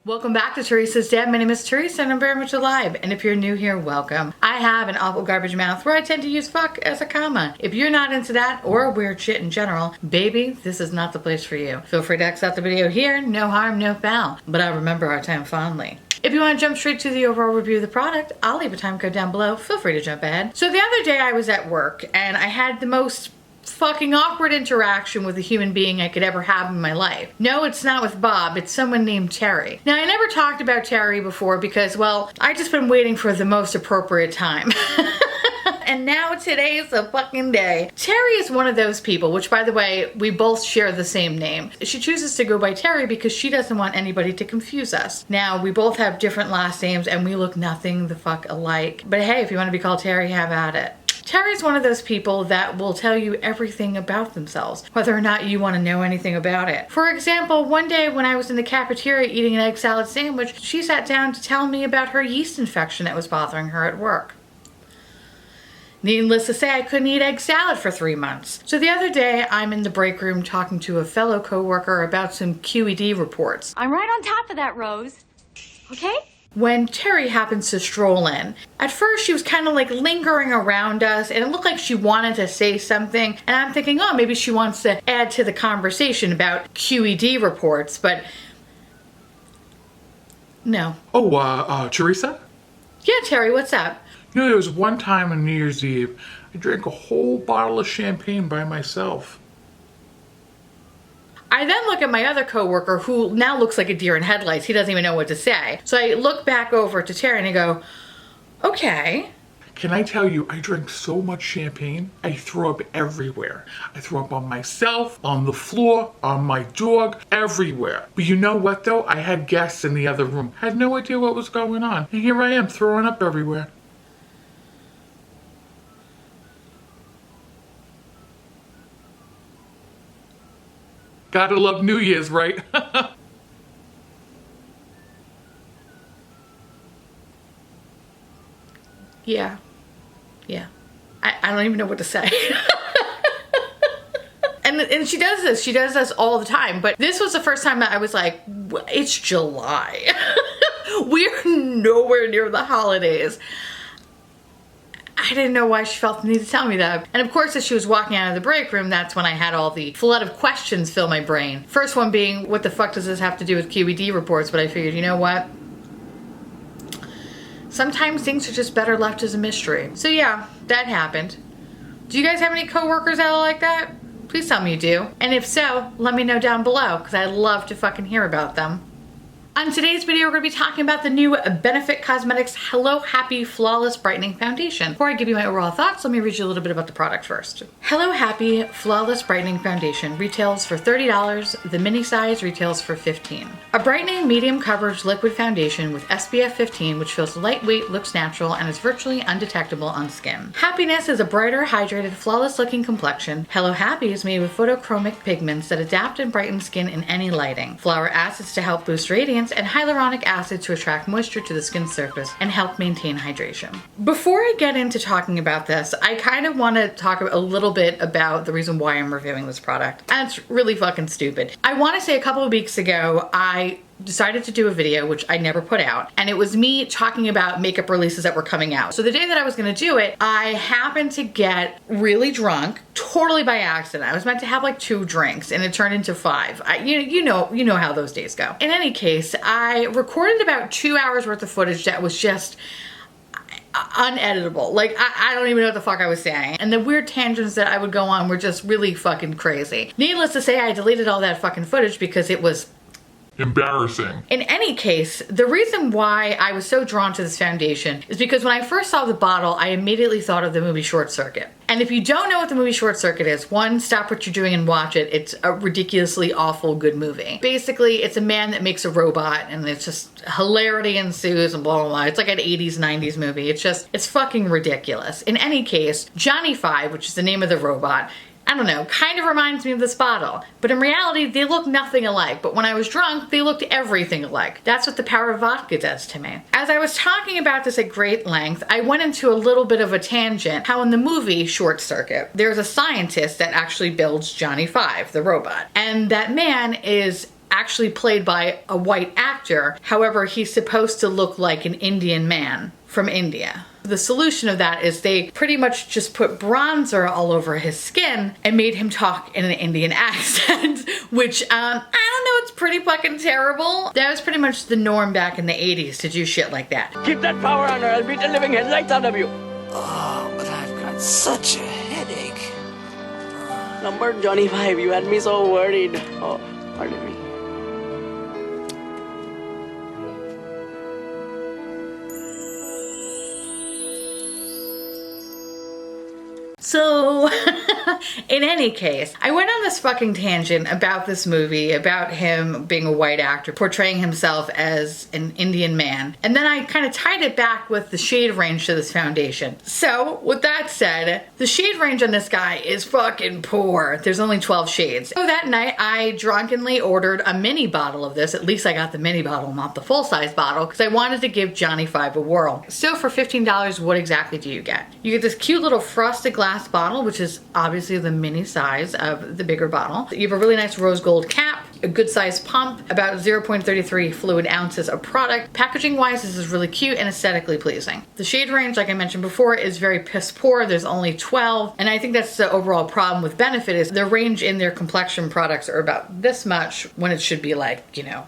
Welcome back to Theresa.is.Dead. My name is Theresa and I'm very much alive. And if you're new here, welcome. I have an awful garbage mouth where I tend to use fuck as a comma. If you're not into that or weird shit in general, baby, this is not the place for you. Feel free to X out the video here. No harm, no foul. But I remember our time fondly. If you want to jump straight to the overall review of the product, I'll leave a time code down below. Feel free to jump ahead. So the other day I was at work and I had the most fucking awkward interaction with a human being I could ever have in my life. No, it's not with Bob, it's someone named Terry. Now, I never talked about Terry before because, well, I just been waiting for the most appropriate time. And now today's the fucking day. Terry is one of those people, which by the way, we both share the same name. She chooses to go by Terry because she doesn't want anybody to confuse us. Now, we both have different last names and we look nothing the fuck alike. But hey, if you want to be called Terry, have at it. Terry's one of those people that will tell you everything about themselves, whether or not you want to know anything about it. For example, one day when I was in the cafeteria eating an egg salad sandwich, she sat down to tell me about her yeast infection that was bothering her at work. Needless to say, I couldn't eat egg salad for 3 months. So the other day, I'm in the break room talking to a fellow coworker about some QED reports. I'm right on top of that, Rose. Okay? When Terry happens to stroll in. At first she was kind of like lingering around us and it looked like she wanted to say something, and I'm thinking, oh, maybe she wants to add to the conversation about QED reports, but no. Oh, Teresa? Yeah, Terry, what's up? You know, there was one time on New Year's Eve, I drank a whole bottle of champagne by myself. I then look at my other coworker who now looks like a deer in headlights. He doesn't even know what to say. So I look back over to Terry and I go, okay. Can I tell you, I drank so much champagne, I threw up everywhere. I threw up on myself, on the floor, on my dog, everywhere. But you know what though? I had guests in the other room. Had no idea what was going on. And here I am throwing up everywhere. Gotta love New Year's, right? Yeah. I don't even know what to say. And she does this all the time, but this was the first time that I was like, it's July. We're nowhere near the holidays. I didn't know why she felt the need to tell me that. And of course, as she was walking out of the break room, that's when I had all the flood of questions fill my brain. First one being, what the fuck does this have to do with QED reports? But I figured, you know what? Sometimes things are just better left as a mystery. So yeah, that happened. Do you guys have any coworkers that are like that? Please tell me you do. And if so, let me know down below, because I'd love to fucking hear about them. On today's video, we're going to be talking about the new Benefit Cosmetics Hello Happy Flawless Brightening Foundation. Before I give you my overall thoughts, let me read you a little bit about the product first. Hello Happy Flawless Brightening Foundation retails for $30. The mini size retails for $15. A brightening medium coverage liquid foundation with SPF 15, which feels lightweight, looks natural, and is virtually undetectable on skin. Happiness is a brighter, hydrated, flawless looking complexion. Hello Happy is made with photochromic pigments that adapt and brighten skin in any lighting. Flower acids to help boost radiance, and hyaluronic acid to attract moisture to the skin surface and help maintain hydration. Before I get into talking about this, I kind of want to talk a little bit about the reason why I'm reviewing this product. And it's really fucking stupid. I want to say a couple of weeks ago, I decided to do a video, which I never put out, and it was me talking about makeup releases that were coming out. So the day that I was gonna do it, I happened to get really drunk, totally by accident. I was meant to have like 2 drinks and it turned into 5. You know how those days go. In any case, I recorded about 2 hours worth of footage that was just uneditable. Like, I don't even know what the fuck I was saying. And the weird tangents that I would go on were just really fucking crazy. Needless to say, I deleted all that fucking footage because it was embarrassing. In any case, the reason why I was so drawn to this foundation is because when I first saw the bottle, I immediately thought of the movie Short Circuit. And if you don't know what the movie Short Circuit is, one, stop what you're doing and watch it. It's a ridiculously awful good movie. Basically, it's a man that makes a robot and it's just hilarity ensues and blah, blah, blah. It's like an 80s, 90s movie. It's fucking ridiculous. In any case, Johnny 5, which is the name of the robot, I don't know, kind of reminds me of this bottle. But in reality, they look nothing alike. But when I was drunk, they looked everything alike. That's what the power of vodka does to me. As I was talking about this at great length, I went into a little bit of a tangent, how in the movie Short Circuit, there's a scientist that actually builds Johnny 5, the robot. And that man is actually played by a white actor actor. However, he's supposed to look like an Indian man from India. The solution of that is they pretty much just put bronzer all over his skin and made him talk in an Indian accent, which, I don't know, it's pretty fucking terrible. That was pretty much the norm back in the 80s to do shit like that. Keep that power on or I'll beat the living headlights out of you. Oh, but I've got such a headache. Number Johnny 5, you had me so worried. Oh, pardon me. So, in any case, I went on this fucking tangent about this movie, about him being a white actor, portraying himself as an Indian man, and then I kind of tied it back with the shade range to this foundation. So, with that said, the shade range on this guy is fucking poor. There's only 12 shades. So that night, I drunkenly ordered a mini bottle of this. At least I got the mini bottle, not the full-size bottle, because I wanted to give Johnny 5 a whirl. So for $15, what exactly do you get? You get this cute little frosted glass bottle, which is obviously the mini size of the bigger bottle. You have a really nice rose gold cap, a good sized pump, about 0.33 fluid ounces of product. Packaging wise, this is really cute and aesthetically pleasing. The shade range, like I mentioned before, is very piss poor. There's only 12, and I think that's the overall problem with Benefit is their range in their complexion products are about this much when it should be like, you know,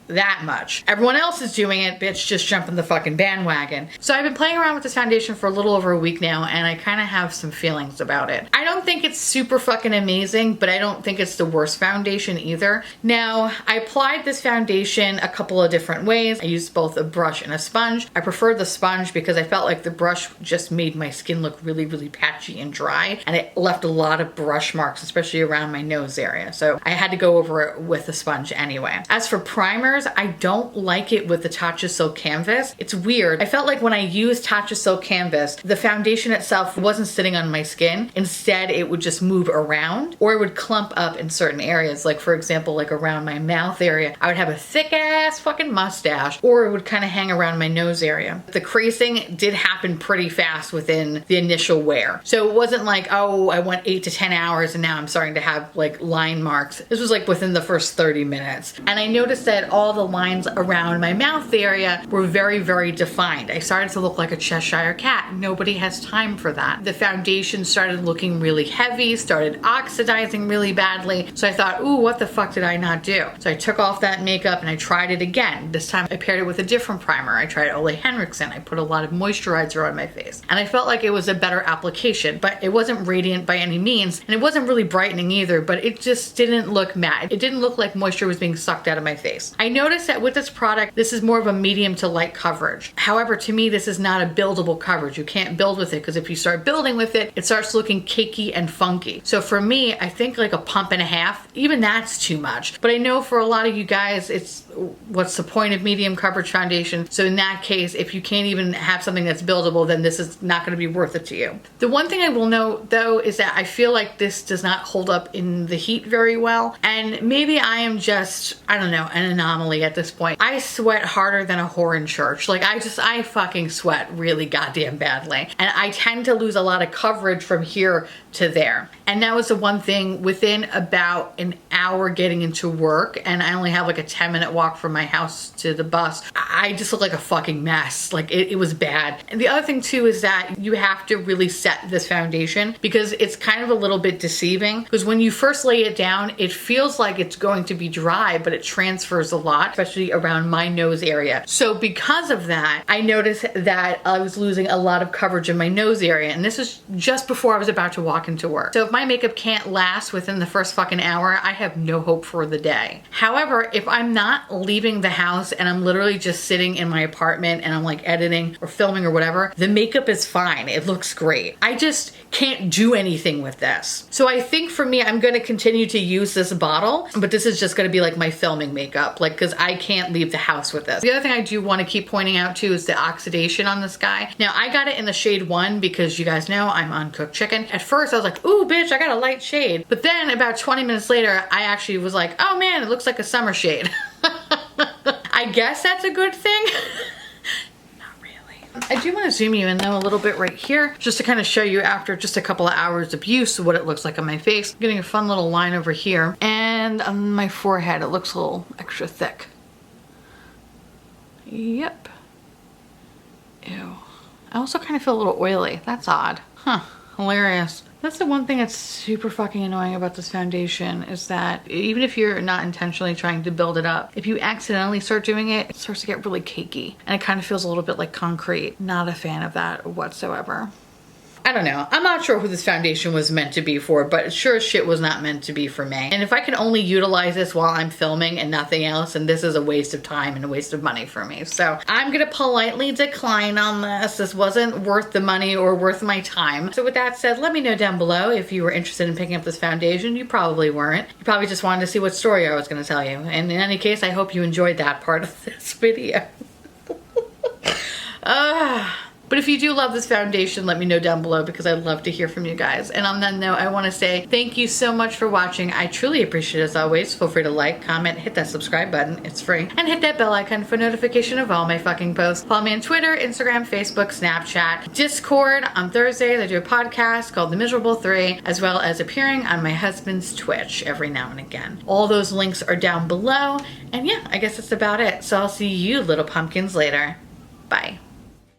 that much. Everyone else is doing it, bitch, just jump in the fucking bandwagon. So I've been playing around with this foundation for a little over a week now, and I kind of have some feelings about it. I don't think it's super fucking amazing, but I don't think it's the worst foundation either. Now, I applied this foundation a couple of different ways. I used both a brush and a sponge. I prefer the sponge because I felt like the brush just made my skin look really, really patchy and dry, and it left a lot of brush marks, especially around my nose area. So I had to go over it with a sponge anyway. As for primer, I don't like it with the Tatcha Silk Canvas. It's weird. I felt like when I used Tatcha Silk Canvas, the foundation itself wasn't sitting on my skin. Instead, it would just move around or it would clump up in certain areas. Like for example, like around my mouth area, I would have a thick ass fucking mustache, or it would kind of hang around my nose area. The creasing did happen pretty fast within the initial wear. So it wasn't like, oh, I went 8 to 10 hours and now I'm starting to have like line marks. This was like within the first 30 minutes. And I noticed that all the lines around my mouth area were very, very defined. I started to look like a Cheshire cat. Nobody has time for that. The foundation started looking really heavy, started oxidizing really badly. So I thought, ooh, what the fuck did I not do? So I took off that makeup and I tried it again. This time I paired it with a different primer. I tried Ole Henriksen. I put a lot of moisturizer on my face. And I felt like it was a better application, but it wasn't radiant by any means. And it wasn't really brightening either, but it just didn't look matte. It didn't look like moisture was being sucked out of my face. I noticed that with this product, this is more of a medium to light coverage. However, to me, this is not a buildable coverage. You can't build with it because if you start building with it, it starts looking cakey and funky. So for me, I think like a pump and a half, even that's too much. But I know for a lot of you guys, it's what's the point of medium coverage foundation? So in that case, if you can't even have something that's buildable, then this is not going to be worth it to you. The one thing I will note though is that I feel like this does not hold up in the heat very well. And maybe I am just, I don't know, an anomaly at this point. I sweat harder than a whore in church. Like I fucking sweat really goddamn badly. And I tend to lose a lot of coverage from here to there. And that was the one thing within about an hour getting into work, and I only have like a 10-minute walk from my house to the bus, I just look like a fucking mess. Like it was bad. And the other thing too is that you have to really set this foundation because it's kind of a little bit deceiving, because when you first lay it down, it feels like it's going to be dry, but it transfers a lot, especially around my nose area. So because of that, I noticed that I was losing a lot of coverage in my nose area, and this is just before I was about to walk into work. So if my makeup can't last within the first fucking hour, I have no hope for the day. However, if I'm not leaving the house and I'm literally just sitting in my apartment and I'm like editing or filming or whatever, the makeup is fine. It looks great. I just can't do anything with this. So I think for me, I'm going to continue to use this bottle, but this is just going to be like my filming makeup, like, because I can't leave the house with this. The other thing I do want to keep pointing out too is the oxidation on this guy. Now I got it in the shade 1 because you guys know I'm uncooked chicken. At first I was like, ooh bitch, I got a light shade. But then about 20 minutes later, I actually was like, oh man, it looks like a summer shade. I guess that's a good thing. I do want to zoom you in though a little bit right here, just to kind of show you after just a couple of hours of use what it looks like on my face. I'm getting a fun little line over here, and on my forehead it looks a little extra thick. Yep. Ew. I also kind of feel a little oily. That's odd. Huh. Hilarious. That's the one thing that's super fucking annoying about this foundation is that even if you're not intentionally trying to build it up, if you accidentally start doing it, it starts to get really cakey. And it kind of feels a little bit like concrete. Not a fan of that whatsoever. I don't know. I'm not sure who this foundation was meant to be for, but sure as shit was not meant to be for me. And if I can only utilize this while I'm filming and nothing else, and this is a waste of time and a waste of money for me. So I'm gonna politely decline on this. This wasn't worth the money or worth my time. So with that said, let me know down below if you were interested in picking up this foundation. You probably weren't. You probably just wanted to see what story I was gonna tell you. And in any case, I hope you enjoyed that part of this video. But if you do love this foundation, let me know down below because I'd love to hear from you guys. And on that note, I want to say thank you so much for watching. I truly appreciate it as always. Feel free to like, comment, hit that subscribe button. It's free. And hit that bell icon for notification of all my fucking posts. Follow me on Twitter, Instagram, Facebook, Snapchat, Discord. On Thursdays, I do a podcast called The Miserable 3, as well as appearing on my husband's Twitch every now and again. All those links are down below. And yeah, I guess that's about it. So I'll see you little pumpkins later. Bye.